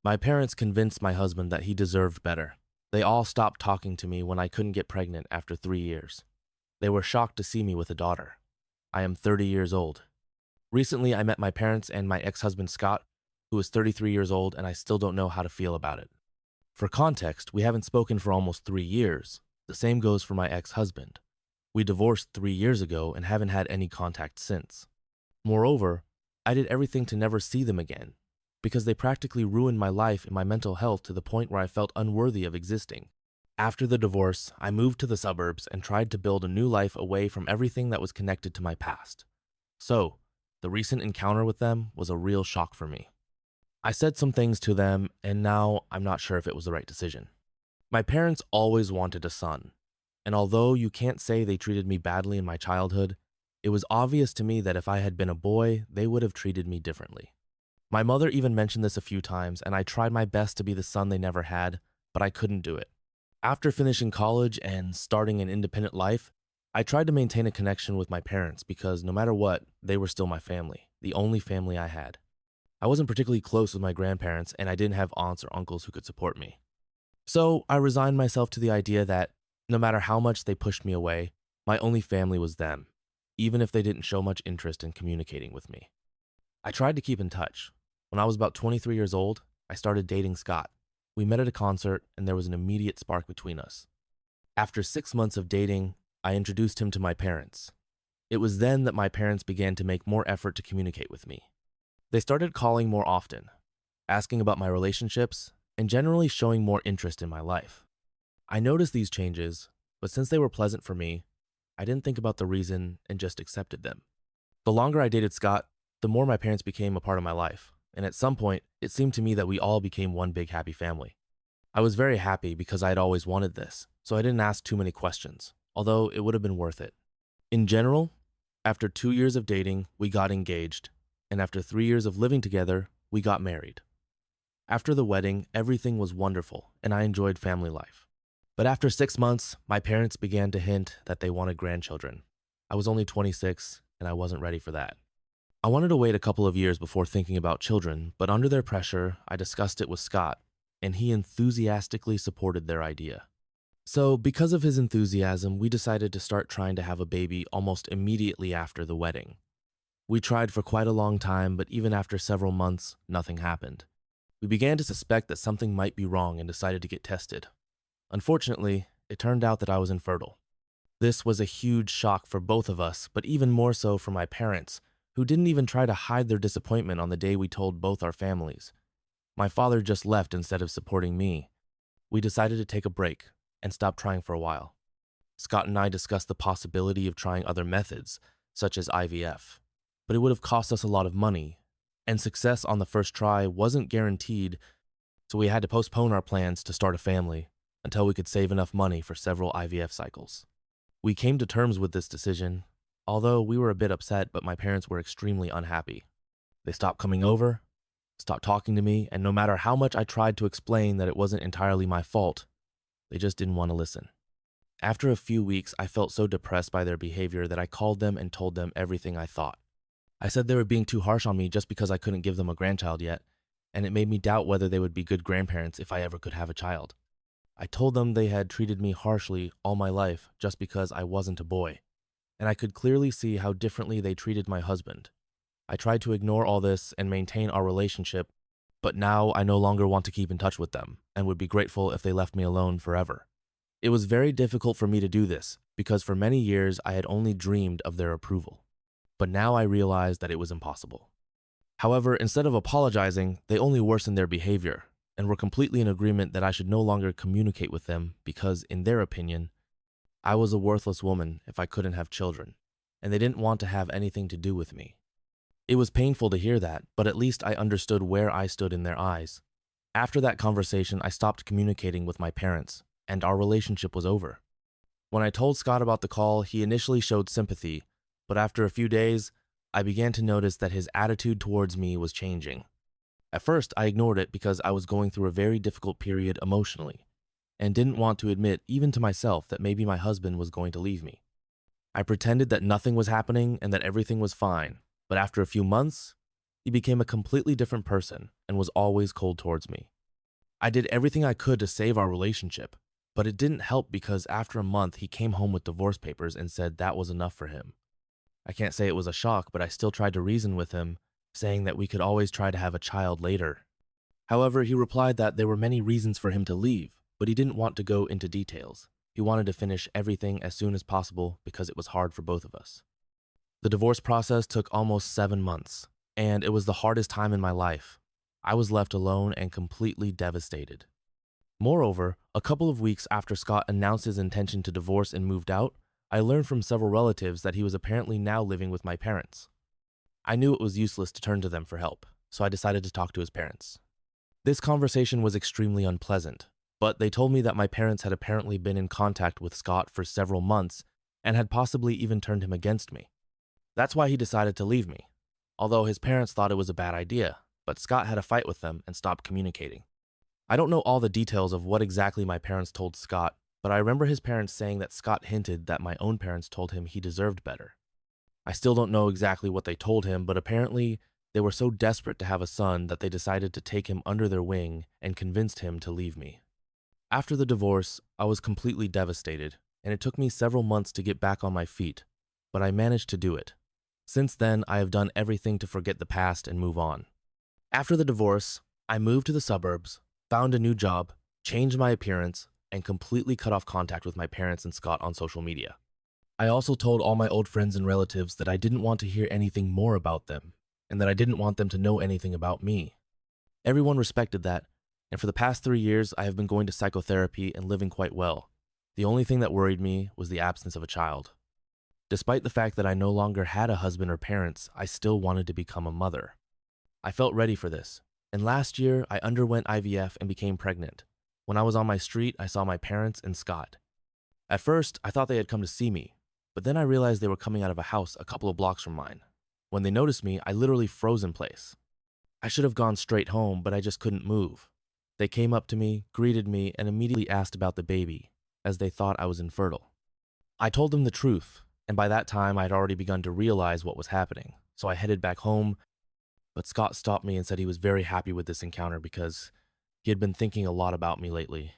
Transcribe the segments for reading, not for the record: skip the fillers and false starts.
My parents convinced my husband that he deserved better. They all stopped talking to me when I couldn't get pregnant after 3 years. They were shocked to see me with a daughter. I am 30 years old. Recently, I met my parents and my ex-husband Scott, who is 33 years old, and I still don't know how to feel about it. For context, we haven't spoken for almost 3 years. The same goes for my ex-husband. We divorced 3 years ago and haven't had any contact since. Moreover, I did everything to never see them again, because they practically ruined my life and my mental health to the point where I felt unworthy of existing. After the divorce, I moved to the suburbs and tried to build a new life away from everything that was connected to my past. So, the recent encounter with them was a real shock for me. I said some things to them, and now I'm not sure if it was the right decision. My parents always wanted a son, and although you can't say they treated me badly in my childhood, it was obvious to me that if I had been a boy, they would have treated me differently. My mother even mentioned this a few times, and I tried my best to be the son they never had, but I couldn't do it. After finishing college and starting an independent life, I tried to maintain a connection with my parents because no matter what, they were still my family, the only family I had. I wasn't particularly close with my grandparents, and I didn't have aunts or uncles who could support me. So I resigned myself to the idea that no matter how much they pushed me away, my only family was them, even if they didn't show much interest in communicating with me. I tried to keep in touch. When I was about 23 years old, I started dating Scott. We met at a concert, and there was an immediate spark between us. After 6 months of dating, I introduced him to my parents. It was then that my parents began to make more effort to communicate with me. They started calling more often, asking about my relationships, and generally showing more interest in my life. I noticed these changes, but since they were pleasant for me, I didn't think about the reason and just accepted them. The longer I dated Scott, the more my parents became a part of my life, and at some point, it seemed to me that we all became one big happy family. I was very happy because I had always wanted this, so I didn't ask too many questions, although it would have been worth it. In general, after 2 years of dating, we got engaged, and after 3 years of living together, we got married. After the wedding, everything was wonderful, and I enjoyed family life. But after 6 months, my parents began to hint that they wanted grandchildren. I was only 26, and I wasn't ready for that. I wanted to wait a couple of years before thinking about children, but under their pressure, I discussed it with Scott, and he enthusiastically supported their idea. So, because of his enthusiasm, we decided to start trying to have a baby almost immediately after the wedding. We tried for quite a long time, but even after several months, nothing happened. We began to suspect that something might be wrong and decided to get tested. Unfortunately, it turned out that I was infertile. This was a huge shock for both of us, but even more so for my parents, who didn't even try to hide their disappointment on the day we told both our families. My father just left instead of supporting me. We decided to take a break and stop trying for a while. Scott and I discussed the possibility of trying other methods, such as IVF, but it would have cost us a lot of money, and success on the first try wasn't guaranteed, so we had to postpone our plans to start a family until we could save enough money for several IVF cycles. We came to terms with this decision, although we were a bit upset, but my parents were extremely unhappy. They stopped coming over, stopped talking to me, and no matter how much I tried to explain that it wasn't entirely my fault, they just didn't want to listen. After a few weeks, I felt so depressed by their behavior that I called them and told them everything I thought. I said they were being too harsh on me just because I couldn't give them a grandchild yet, and it made me doubt whether they would be good grandparents if I ever could have a child. I told them they had treated me harshly all my life just because I wasn't a boy, and I could clearly see how differently they treated my husband. I tried to ignore all this and maintain our relationship, but now I no longer want to keep in touch with them and would be grateful if they left me alone forever. It was very difficult for me to do this because for many years I had only dreamed of their approval, but now I realized that it was impossible. However, instead of apologizing, they only worsened their behavior and were completely in agreement that I should no longer communicate with them because, in their opinion, I was a worthless woman if I couldn't have children, and they didn't want to have anything to do with me. It was painful to hear that, but at least I understood where I stood in their eyes. After that conversation, I stopped communicating with my parents, and our relationship was over. When I told Scott about the call, he initially showed sympathy, but after a few days, I began to notice that his attitude towards me was changing. At first, I ignored it because I was going through a very difficult period emotionally, and didn't want to admit even to myself that maybe my husband was going to leave me. I pretended that nothing was happening and that everything was fine, but after a few months, he became a completely different person and was always cold towards me. I did everything I could to save our relationship, but it didn't help because after a month he came home with divorce papers and said that was enough for him. I can't say it was a shock, but I still tried to reason with him, saying that we could always try to have a child later. However, he replied that there were many reasons for him to leave, but he didn't want to go into details. He wanted to finish everything as soon as possible because it was hard for both of us. The divorce process took almost 7 months, and it was the hardest time in my life. I was left alone and completely devastated. Moreover, a couple of weeks after Scott announced his intention to divorce and moved out, I learned from several relatives that he was apparently now living with my parents. I knew it was useless to turn to them for help, so I decided to talk to his parents. This conversation was extremely unpleasant, but they told me that my parents had apparently been in contact with Scott for several months and had possibly even turned him against me. That's why he decided to leave me, although his parents thought it was a bad idea, but Scott had a fight with them and stopped communicating. I don't know all the details of what exactly my parents told Scott, but I remember his parents saying that Scott hinted that my own parents told him he deserved better. I still don't know exactly what they told him, but apparently they were so desperate to have a son that they decided to take him under their wing and convinced him to leave me. After the divorce, I was completely devastated, and it took me several months to get back on my feet, but I managed to do it. Since then, I have done everything to forget the past and move on. After the divorce, I moved to the suburbs, found a new job, changed my appearance, and completely cut off contact with my parents and Scott on social media. I also told all my old friends and relatives that I didn't want to hear anything more about them, and that I didn't want them to know anything about me. Everyone respected that, and for the past 3 years, I have been going to psychotherapy and living quite well. The only thing that worried me was the absence of a child. Despite the fact that I no longer had a husband or parents, I still wanted to become a mother. I felt ready for this, and last year I underwent IVF and became pregnant. When I was on my street, I saw my parents and Scott. At first, I thought they had come to see me, but then I realized they were coming out of a house a couple of blocks from mine. When they noticed me, I literally froze in place. I should have gone straight home, but I just couldn't move. They came up to me, greeted me, and immediately asked about the baby, as they thought I was infertile. I told them the truth, and by that time I had already begun to realize what was happening, so I headed back home, but Scott stopped me and said he was very happy with this encounter because he had been thinking a lot about me lately.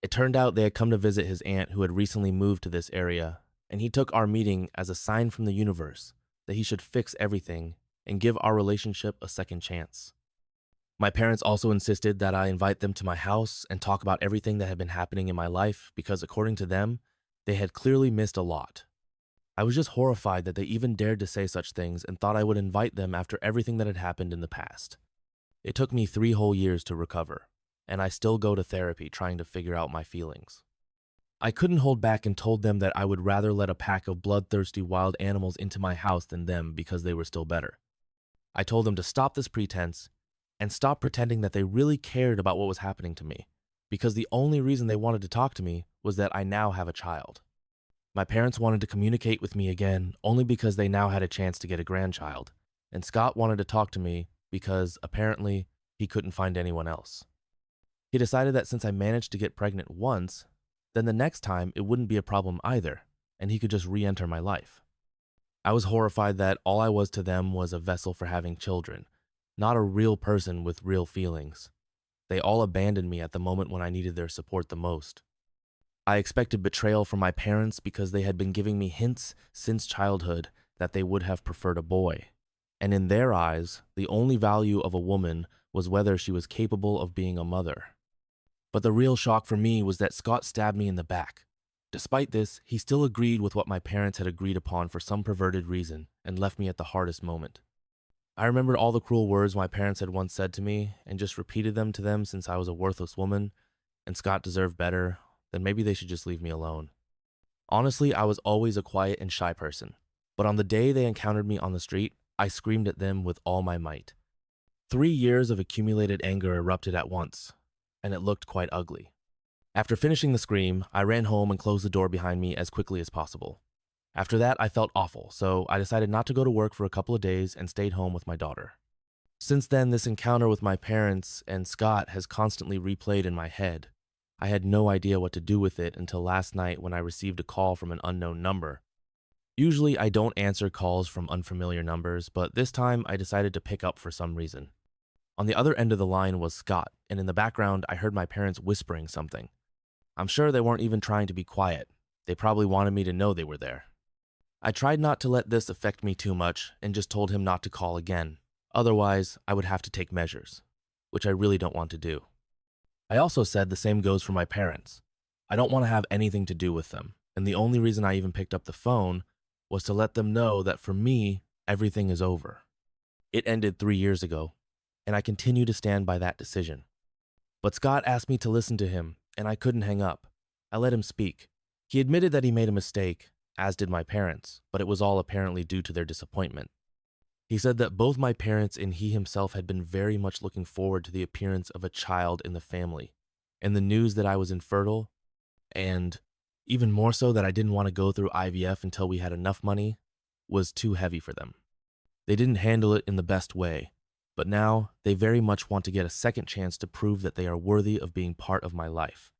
It turned out they had come to visit his aunt who had recently moved to this area, and he took our meeting as a sign from the universe that he should fix everything and give our relationship a second chance. My parents also insisted that I invite them to my house and talk about everything that had been happening in my life because, according to them, they had clearly missed a lot. I was just horrified that they even dared to say such things and thought I would invite them after everything that had happened in the past. It took me 3 whole years to recover, and I still go to therapy trying to figure out my feelings. I couldn't hold back and told them that I would rather let a pack of bloodthirsty wild animals into my house than them because they were still better. I told them to stop this pretense and stop pretending that they really cared about what was happening to me, because the only reason they wanted to talk to me was that I now have a child. My parents wanted to communicate with me again only because they now had a chance to get a grandchild, and Scott wanted to talk to me because, apparently, he couldn't find anyone else. He decided that since I managed to get pregnant once, then the next time it wouldn't be a problem either, and he could just re-enter my life. I was horrified that all I was to them was a vessel for having children, not a real person with real feelings. They all abandoned me at the moment when I needed their support the most. I expected betrayal from my parents because they had been giving me hints since childhood that they would have preferred a boy. And in their eyes, the only value of a woman was whether she was capable of being a mother. But the real shock for me was that Scott stabbed me in the back. Despite this, he still agreed with what my parents had agreed upon for some perverted reason and left me at the hardest moment. I remembered all the cruel words my parents had once said to me and just repeated them to them since I was a worthless woman and Scott deserved better, then maybe they should just leave me alone. Honestly, I was always a quiet and shy person, but on the day they encountered me on the street, I screamed at them with all my might. 3 years of accumulated anger erupted at once, and it looked quite ugly. After finishing the scream, I ran home and closed the door behind me as quickly as possible. After that, I felt awful, so I decided not to go to work for a couple of days and stayed home with my daughter. Since then, this encounter with my parents and Scott has constantly replayed in my head. I had no idea what to do with it until last night when I received a call from an unknown number. Usually, I don't answer calls from unfamiliar numbers, but this time I decided to pick up for some reason. On the other end of the line was Scott, and in the background, I heard my parents whispering something. I'm sure they weren't even trying to be quiet. They probably wanted me to know they were there. I tried not to let this affect me too much and just told him not to call again. Otherwise, I would have to take measures, which I really don't want to do. I also said the same goes for my parents. I don't want to have anything to do with them, and the only reason I even picked up the phone was to let them know that for me, everything is over. It ended 3 years ago, and I continue to stand by that decision. But Scott asked me to listen to him, and I couldn't hang up. I let him speak. He admitted that he made a mistake, as did my parents, but it was all apparently due to their disappointment. He said that both my parents and he himself had been very much looking forward to the appearance of a child in the family, and the news that I was infertile, and even more so that I didn't want to go through IVF until we had enough money, was too heavy for them. They didn't handle it in the best way, but now they very much want to get a second chance to prove that they are worthy of being part of my life.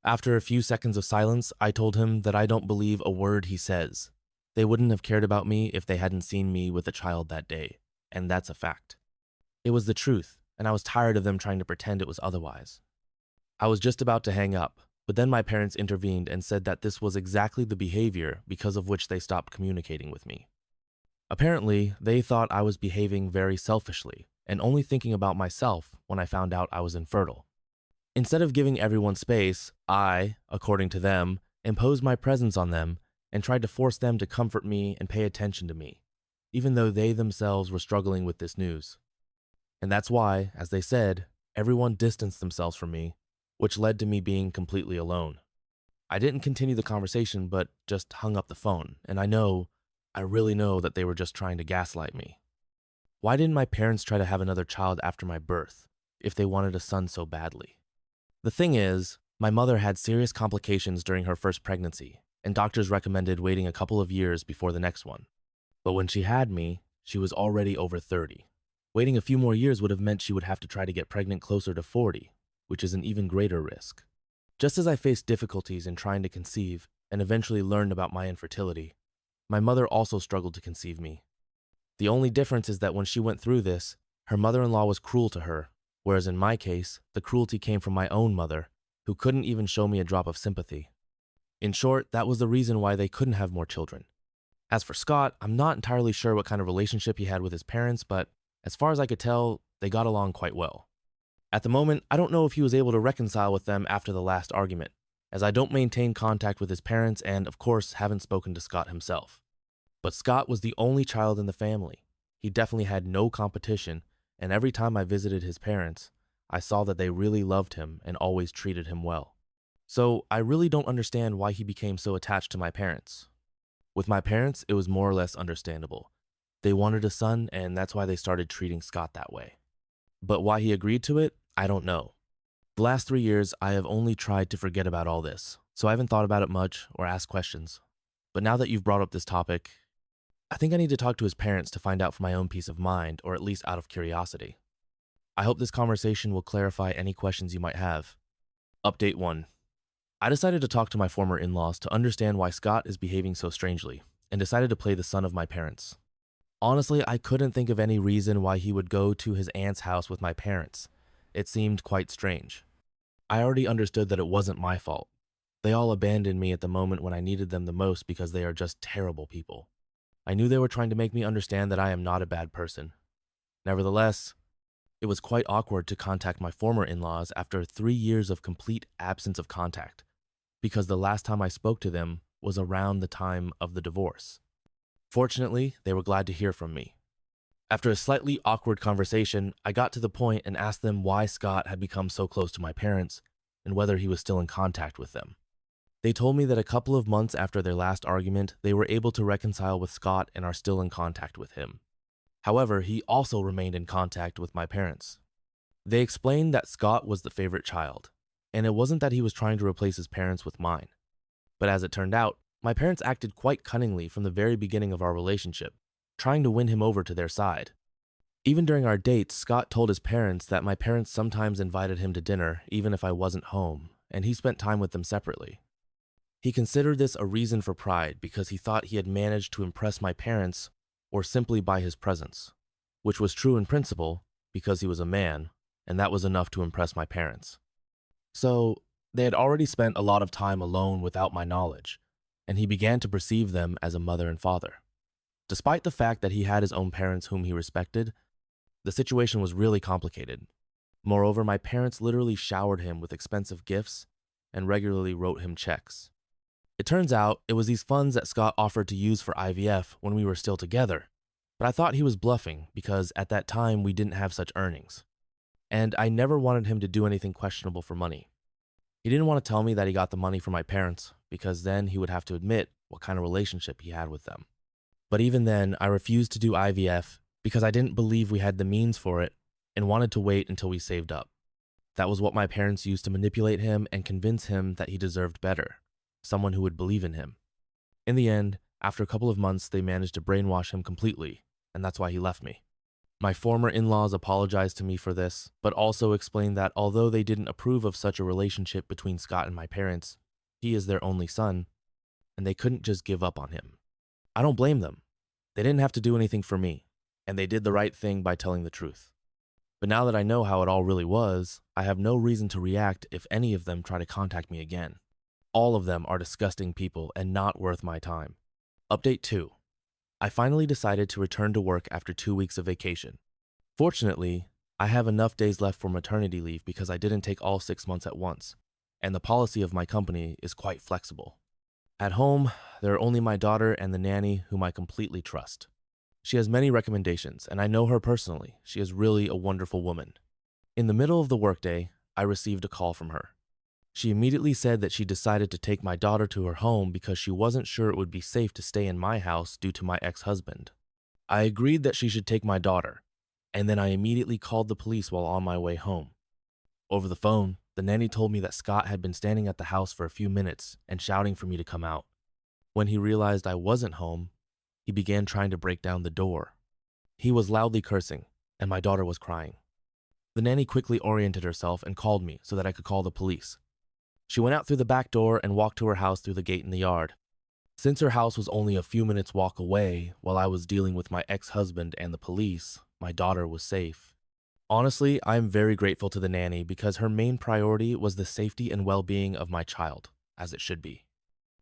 After a few seconds of silence, I told him that I don't believe a word he says. They wouldn't have cared about me if they hadn't seen me with a child that day, and that's a fact. It was the truth, and I was tired of them trying to pretend it was otherwise. I was just about to hang up, but then my parents intervened and said that this was exactly the behavior because of which they stopped communicating with me. Apparently, they thought I was behaving very selfishly and only thinking about myself when I found out I was infertile. Instead of giving everyone space, I, according to them, imposed my presence on them and tried to force them to comfort me and pay attention to me, even though they themselves were struggling with this news. And that's why, as they said, everyone distanced themselves from me, which led to me being completely alone. I didn't continue the conversation, but just hung up the phone, and I really know that they were just trying to gaslight me. Why didn't my parents try to have another child after my birth, if they wanted a son so badly? The thing is, my mother had serious complications during her first pregnancy, and doctors recommended waiting a couple of years before the next one. But when she had me, she was already over 30. Waiting a few more years would have meant she would have to try to get pregnant closer to 40, which is an even greater risk. Just as I faced difficulties in trying to conceive and eventually learned about my infertility, my mother also struggled to conceive me. The only difference is that when she went through this, her mother-in-law was cruel to her, whereas in my case, the cruelty came from my own mother, who couldn't even show me a drop of sympathy. In short, that was the reason why they couldn't have more children. As for Scott, I'm not entirely sure what kind of relationship he had with his parents, but as far as I could tell, they got along quite well. At the moment, I don't know if he was able to reconcile with them after the last argument, as I don't maintain contact with his parents and, of course, haven't spoken to Scott himself. But Scott was the only child in the family. He definitely had no competition, and every time I visited his parents, I saw that they really loved him and always treated him well. So I really don't understand why he became so attached to my parents. With my parents, it was more or less understandable. They wanted a son, and that's why they started treating Scott that way. But why he agreed to it, I don't know. The last 3 years, I have only tried to forget about all this, so I haven't thought about it much or asked questions. But now that you've brought up this topic, I think I need to talk to his parents to find out for my own peace of mind, or at least out of curiosity. I hope this conversation will clarify any questions you might have. Update 1. I decided to talk to my former in-laws to understand why Scott is behaving so strangely, and decided to play the son of my parents. Honestly, I couldn't think of any reason why he would go to his aunt's house with my parents. It seemed quite strange. I already understood that it wasn't my fault. They all abandoned me at the moment when I needed them the most because they are just terrible people. I knew they were trying to make me understand that I am not a bad person. Nevertheless, it was quite awkward to contact my former in-laws after 3 years of complete absence of contact, because the last time I spoke to them was around the time of the divorce. Fortunately, they were glad to hear from me. After a slightly awkward conversation, I got to the point and asked them why Scott had become so close to my parents and whether he was still in contact with them. They told me that a couple of months after their last argument, they were able to reconcile with Scott and are still in contact with him. However, he also remained in contact with my parents. They explained that Scott was the favorite child, and it wasn't that he was trying to replace his parents with mine. But as it turned out, my parents acted quite cunningly from the very beginning of our relationship, trying to win him over to their side. Even during our dates, Scott told his parents that my parents sometimes invited him to dinner even if I wasn't home, and he spent time with them separately. He considered this a reason for pride because he thought he had managed to impress my parents or simply by his presence, which was true in principle, because he was a man, and that was enough to impress my parents. So, they had already spent a lot of time alone without my knowledge, and he began to perceive them as a mother and father. Despite the fact that he had his own parents whom he respected, the situation was really complicated. Moreover, my parents literally showered him with expensive gifts and regularly wrote him checks. It turns out it was these funds that Scott offered to use for IVF when we were still together, but I thought he was bluffing because at that time we didn't have such earnings. And I never wanted him to do anything questionable for money. He didn't want to tell me that he got the money from my parents because then he would have to admit what kind of relationship he had with them. But even then, I refused to do IVF because I didn't believe we had the means for it and wanted to wait until we saved up. That was what my parents used to manipulate him and convince him that he deserved better, someone who would believe in him. In the end, after a couple of months, they managed to brainwash him completely, and that's why he left me. My former in-laws apologized to me for this, but also explained that although they didn't approve of such a relationship between Scott and my parents, he is their only son, and they couldn't just give up on him. I don't blame them. They didn't have to do anything for me, and they did the right thing by telling the truth. But now that I know how it all really was, I have no reason to react if any of them try to contact me again. All of them are disgusting people and not worth my time. Update 2. I finally decided to return to work after 2 weeks of vacation. Fortunately, I have enough days left for maternity leave because I didn't take all 6 months at once, and the policy of my company is quite flexible. At home, there are only my daughter and the nanny whom I completely trust. She has many recommendations, and I know her personally. She is really a wonderful woman. In the middle of the workday, I received a call from her. She immediately said that she decided to take my daughter to her home because she wasn't sure it would be safe to stay in my house due to my ex-husband. I agreed that she should take my daughter, and then I immediately called the police while on my way home. Over the phone, the nanny told me that Scott had been standing at the house for a few minutes and shouting for me to come out. When he realized I wasn't home, he began trying to break down the door. He was loudly cursing, and my daughter was crying. The nanny quickly oriented herself and called me so that I could call the police. She went out through the back door and walked to her house through the gate in the yard. Since her house was only a few minutes walk away while I was dealing with my ex-husband and the police, my daughter was safe. Honestly, I am very grateful to the nanny because her main priority was the safety and well-being of my child, as it should be.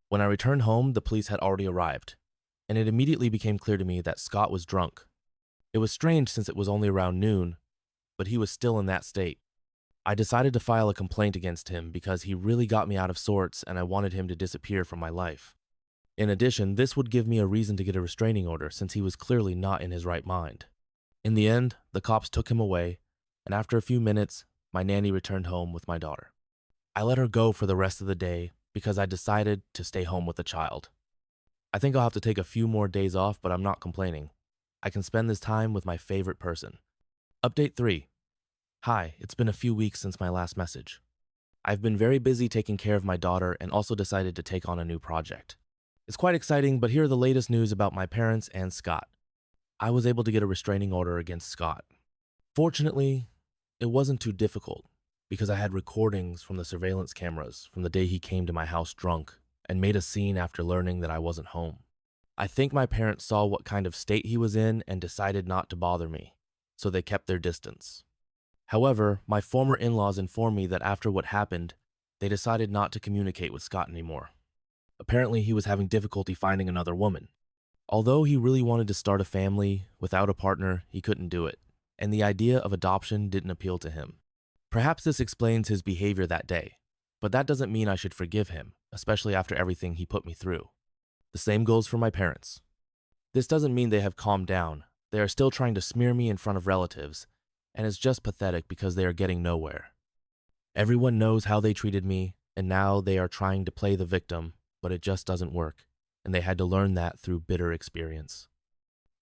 When I returned home, the police had already arrived, and it immediately became clear to me that Scott was drunk. It was strange since it was only around noon, but he was still in that state. I decided to file a complaint against him because he really got me out of sorts and I wanted him to disappear from my life. In addition, this would give me a reason to get a restraining order since he was clearly not in his right mind. In the end, the cops took him away, and after a few minutes, my nanny returned home with my daughter. I let her go for the rest of the day because I decided to stay home with the child. I think I'll have to take a few more days off, but I'm not complaining. I can spend this time with my favorite person. Update 3. Hi, it's been a few weeks since my last message. I've been very busy taking care of my daughter and also decided to take on a new project. It's quite exciting, but here are the latest news about my parents and Scott. I was able to get a restraining order against Scott. Fortunately, it wasn't too difficult because I had recordings from the surveillance cameras from the day he came to my house drunk and made a scene after learning that I wasn't home. I think my parents saw what kind of state he was in and decided not to bother me, so they kept their distance. However, my former in-laws informed me that after what happened, they decided not to communicate with Scott anymore. Apparently, he was having difficulty finding another woman. Although he really wanted to start a family, without a partner, he couldn't do it, and the idea of adoption didn't appeal to him. Perhaps this explains his behavior that day, but that doesn't mean I should forgive him, especially after everything he put me through. The same goes for my parents. This doesn't mean they have calmed down. They are still trying to smear me in front of relatives, and it's just pathetic because they are getting nowhere. Everyone knows how they treated me, and now they are trying to play the victim, but it just doesn't work, and they had to learn that through bitter experience.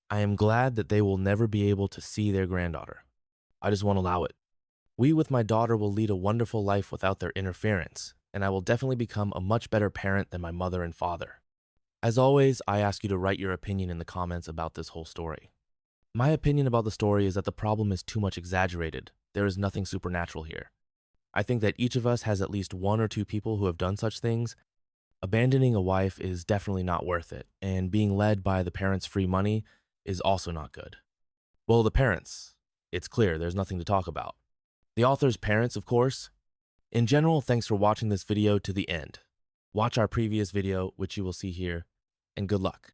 I am glad that they will never be able to see their granddaughter. I just won't allow it. We with my daughter will lead a wonderful life without their interference, and I will definitely become a much better parent than my mother and father. As always, I ask you to write your opinion in the comments about this whole story. My opinion about the story is that the problem is too much exaggerated. There is nothing supernatural here. I think that each of us has at least 1 or 2 people who have done such things. Abandoning a wife is definitely not worth it, and being led by the parents' free money is also not good. Well, the parents. It's clear there's nothing to talk about. The author's parents, of course. In general, thanks for watching this video to the end. Watch our previous video, which you will see here, and good luck.